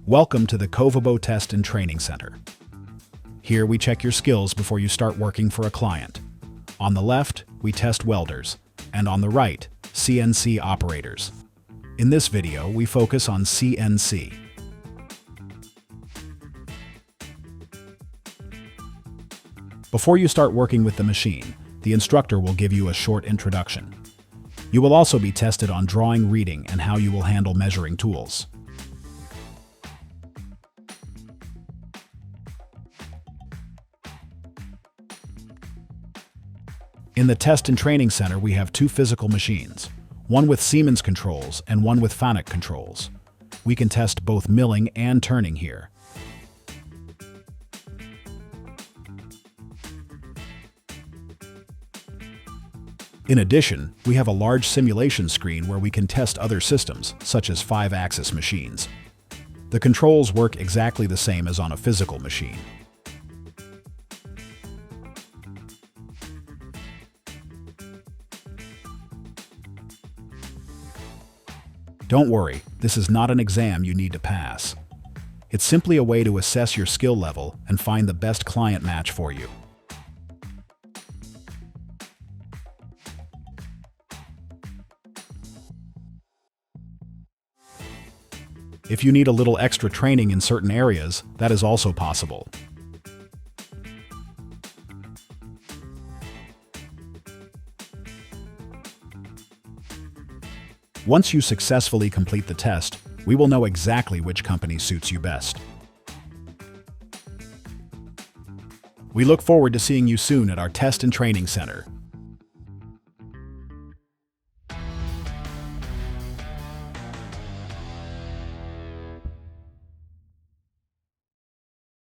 Welcome to the Covebo Test and Training Center. Here we check your skills before you start working for a client. On the left, we test welders, and on the right, CNC operators. In this video, we focus on CNC. Before you start working with the machine, the instructor will give you a short introduction. You will also be tested on drawing, reading, and how you will handle measuring tools. In the Test and Training Center, we have two physical machines, one with Siemens controls and one with Fanuc controls. We can test both milling and turning here. In addition, we have a large simulation screen where we can test other systems, such as 5-axis machines. The controls work exactly the same as on a physical machine. Don't worry, this is not an exam you need to pass. It's simply a way to assess your skill level and find the best client match for you. If you need a little extra training in certain areas, that is also possible. Once you successfully complete the test, we will know exactly which company suits you best. We look forward to seeing you soon at our Test and Training Center.